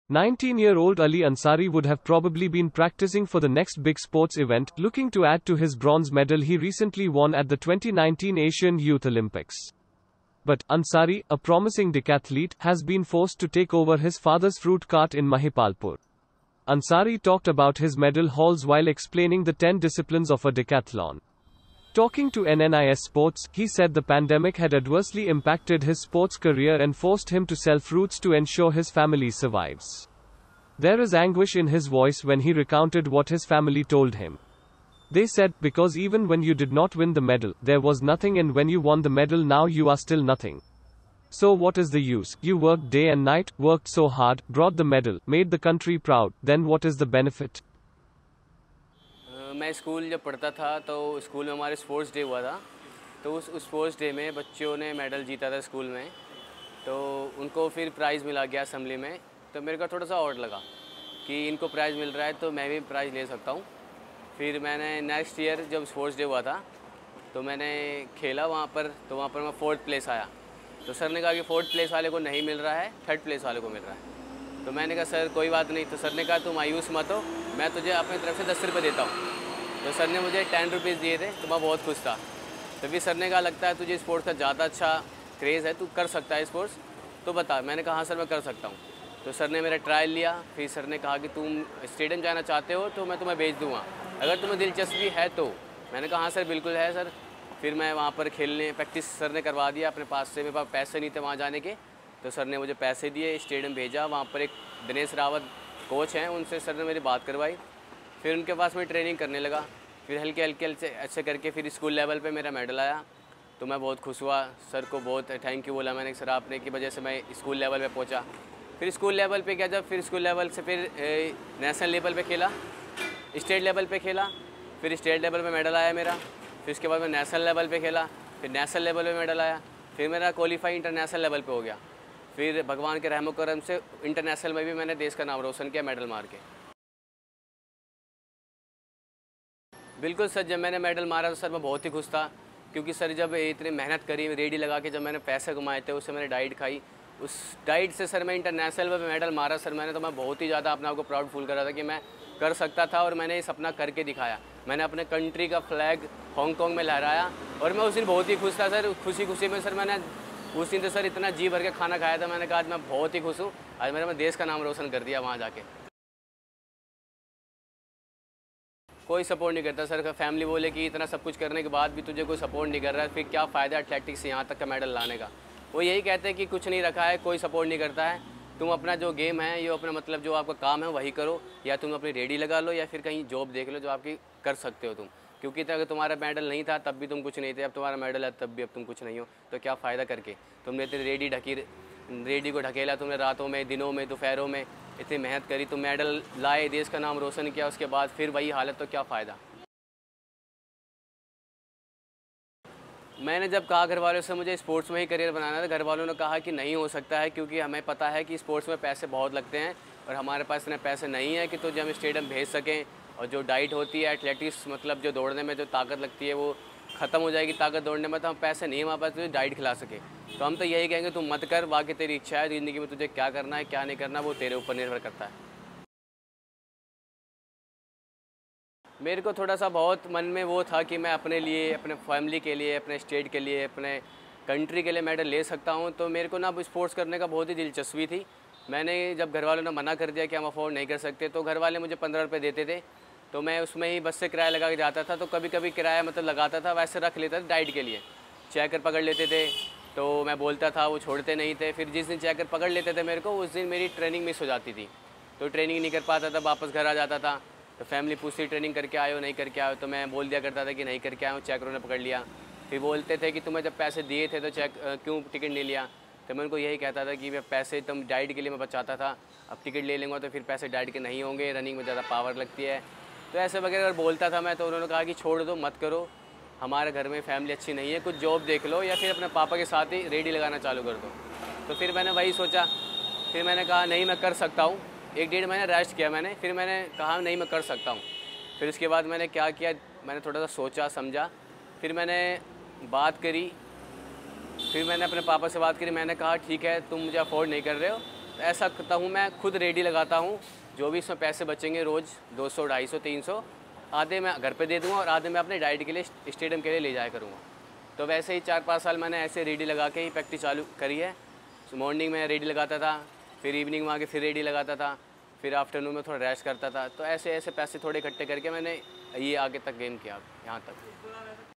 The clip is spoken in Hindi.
19-year-old Ali Ansari would have probably been practicing for the next big sports event, looking to add to his bronze medal he recently won at the 2019 Asian Youth Olympics. But Ansari, a promising decathlete, has been forced to take over his father's fruit cart in Mahipalpur. Ansari talked about his medal hauls while explaining the 10 disciplines of a decathlon. Talking to NNIS Sports, he said the pandemic had adversely impacted his sports career and forced him to sell fruits to ensure his family survives. There is anguish in his voice when he recounted what his family told him. They said, because even when you did not win the medal, there was nothing, and when you won the medal, now you are still nothing. So what is the use? You worked day and night, worked so hard, brought the medal, made the country proud, then what is the benefit? मैं स्कूल जब पढ़ता था तो स्कूल में हमारे स्पोर्ट्स डे हुआ था, तो उस स्पोर्ट्स डे में बच्चों ने मेडल जीता था स्कूल में, तो उनको फिर प्राइज़ मिला गया असेंबली में। तो मेरे को थोड़ा सा ऑड लगा कि इनको प्राइज़ मिल रहा है तो मैं भी प्राइज़ ले सकता हूँ। फिर मैंने नेक्स्ट ईयर जब स्पोर्ट्स डे हुआ था तो मैंने खेला वहाँ पर, तो वहाँ पर मैं 4th प्लेस आया। तो सर ने कहा कि 4th प्लेस वाले को नहीं मिल रहा है, 3rd प्लेस वाले को मिल रहा है। तो मैंने कहा सर कोई बात नहीं। तो सर ने कहा तुम मायूस मत हो, मैं तुझे अपनी तरफ से 10 रुपये देता हूँ। तो सर ने मुझे 10 रुपीज़ दिए थे, तो मैं बहुत खुश था। तो फिर सर ने कहा लगता है तुझे स्पोर्ट्स का ज़्यादा अच्छा क्रेज़ है, तू कर सकता है स्पोर्ट्स, तो बता। मैंने कहा हाँ सर मैं कर सकता हूँ। तो सर ने मेरा ट्रायल लिया। फिर सर ने कहा कि तुम स्टेडियम जाना चाहते हो तो मैं तुम्हें भेज दूँगा, अगर तुम्हें दिलचस्पी है तो। मैंने कहा हाँ सर बिल्कुल है सर। फिर मैं वहाँ पर खेलने प्रैक्टिस सर ने करवा दिया अपने पास से। मेरे पास पैसे नहीं थे वहाँ जाने के, तो सर ने मुझे पैसे दिए, स्टेडियम भेजा। वहाँ पर एक दिनेश रावत कोच हैं, उनसे सर ने मेरी बात करवाई। फिर उनके पास मैं ट्रेनिंग करने लगा। फिर हल्के हल्के ऐसे करके फिर स्कूल लेवल पे मेरा मेडल आया, तो मैं बहुत खुश हुआ। सर को बहुत थैंक यू बोला मैंने, सर आपने की वजह से मैं स्कूल लेवल पे पहुंचा। फिर स्कूल लेवल पे गया, जब फिर स्कूल लेवल से फिर नेशनल लेवल पे खेला, स्टेट लेवल पे खेला। फिर स्टेट लेवल पे मेडल आया मेरा। फिर उसके बाद मैं नेशनल लेवल पे खेला, फिर नेशनल लेवल पे मेडल आया। फिर मेरा क्वालिफाई इंटरनेशनल लेवल पे हो गया। फिर भगवान के रहमो करम से इंटरनेशनल में भी मैंने देश का नाम रोशन किया मेडल मार के। बिल्कुल सर, जब मैंने मेडल मारा तो सर मैं बहुत ही खुश था, क्योंकि सर जब इतनी मेहनत करी, रेडी लगा के जब मैंने पैसे कमाए थे, उससे मैंने डाइट खाई, उस डाइट से सर मैं इंटरनेशनल में मेडल मारा सर मैंने, तो मैं बहुत ही ज़्यादा अपने आप को प्राउड फील कर रहा था कि मैं कर सकता था और मैंने ये सपना करके दिखाया। मैंने अपने कंट्री का फ्लैग हांगकांग में लहराया और मैं उस दिन बहुत ही खुश था सर। खुशी खुशी में सर मैंने उस दिन तो सर इतना जी भर के खाना खाया था। मैंने कहा आज मैं बहुत ही खुश हूँ, आज मैंने देश का नाम रोशन कर दिया वहाँ जाके। कोई सपोर्ट नहीं करता सर। फैमिली बोले कि इतना सब कुछ करने के बाद भी तुझे कोई सपोर्ट नहीं कर रहा है, फिर क्या फ़ायदा एथलेटिक्स से यहाँ तक का मेडल लाने का। वो यही कहते हैं कि कुछ नहीं रखा है, कोई सपोर्ट नहीं करता है, तुम अपना जो गेम है, ये अपना मतलब जो आपका काम है वही करो, या तुम अपनी रेडी लगा लो या फिर कहीं जॉब देख लो जो आपकी कर सकते हो तुम। क्योंकि अगर तुम्हारा मेडल नहीं था तब भी तुम कुछ नहीं थे, अब तुम्हारा मेडल है तब भी अब तुम कुछ नहीं हो, तो क्या फ़ायदा करके। तुमने इतनी रेडी को ढकेला, तुमने रातों में, दिनों में, दोपहरों में इतनी मेहनत करी, तुम मेडल लाए, देश का नाम रोशन किया, उसके बाद फिर वही हालत, तो क्या फ़ायदा। मैंने जब कहा घर वालों से मुझे स्पोर्ट्स में ही करियर बनाना था, घर वालों ने कहा कि नहीं हो सकता है, क्योंकि हमें पता है कि स्पोर्ट्स में पैसे बहुत लगते हैं और हमारे पास इतने पैसे नहीं है कि तुझे हम स्टेडियम भेज सकें। और जो डाइट होती है एथलेटिक्स, मतलब जो दौड़ने में जो ताकत लगती है वो ख़त्म हो जाएगी ताकत दौड़ने में, तो हम पैसे नहीं हमारे पास तुझे डाइट खिला सके। तो हम तो यही कहेंगे तुम मत कर, बाकी तेरी इच्छा है ज़िंदगी में, तुझे क्या करना है क्या नहीं करना वो तेरे ऊपर निर्भर करता है। मेरे को थोड़ा सा बहुत मन में वो था कि मैं अपने लिए, अपने फैमिली के लिए, अपने स्टेट के लिए, अपने कंट्री के लिए मेडल ले सकता हूँ। तो मेरे को ना अब स्पोर्ट्स करने का बहुत ही दिलचस्पी थी। मैंने जब घर वालों ने मना कर दिया कि हम अफोर्ड नहीं कर सकते, तो घर वाले मुझे 15 रुपये देते थे, तो मैं उसमें ही बस से किराया लगा के जाता था। तो कभी कभी किराया मतलब लगाता था, वैसे रख लेता था डाइट के लिए। चेकर पकड़ लेते थे तो मैं बोलता था, वो छोड़ते नहीं थे। फिर जिस दिन चेकर पकड़ लेते थे मेरे को, उस दिन मेरी ट्रेनिंग मिस हो जाती थी, तो ट्रेनिंग नहीं कर पाता था, वापस घर आ जाता था। तो फैमिली पूछती ट्रेनिंग करके आए हो नहीं करके आए हो, तो मैं बोल दिया करता था कि नहीं करके आया हूँ, चेकरों ने पकड़ लिया। फिर बोलते थे कि तुम्हें जब पैसे दिए थे तो क्यों टिकट नहीं लिया। तो मैं उनको यही कहता था कि मैं पैसे तुम डाइट के लिए मैं बचाता था, अब टिकट ले लूँगा तो फिर पैसे डाइट के नहीं होंगे, रनिंग में ज़्यादा पावर लगती है, तो ऐसे वगैरह अगर बोलता था मैं। तो उन्होंने कहा कि छोड़ दो, मत करो, हमारे घर में फैमिली अच्छी नहीं है, कुछ जॉब देख लो या फिर अपने पापा के साथ ही रेडी लगाना चालू कर दो। तो फिर मैंने वही सोचा। फिर मैंने कहा नहीं मैं कर सकता हूँ। 1-1.5 महीने रेस्ट किया मैंने, फिर मैंने कहा नहीं मैं कर सकता हूँ। फिर उसके बाद मैंने क्या किया, मैंने थोड़ा सा सोचा समझा, फिर मैंने बात करी, फिर मैंने अपने पापा से बात करी। मैंने कहा ठीक है तुम मुझे अफोर्ड नहीं कर रहे हो, तो ऐसा करता हूँ, मैं खुद रेडी लगाता हूँ, जो भी इसमें पैसे बचेंगे रोज़ 200, 250, 300 आधे मैं घर पे दे दूँगा और आधे मैं अपने डाइट के लिए स्टेडियम के लिए ले जाया करूँगा। तो वैसे ही 4-5 साल मैंने ऐसे रेडी लगा के ही प्रैक्टिस चालू करी है। मॉर्निंग में रेडी लगाता था, फिर इवनिंग में आके फिर रेडी लगाता था, फिर आफ्टरनून में थोड़ा रेस्ट करता था। तो ऐसे ऐसे पैसे थोड़े इकट्ठे करके मैंने ये आगे तक गेम किया, यहाँ तक।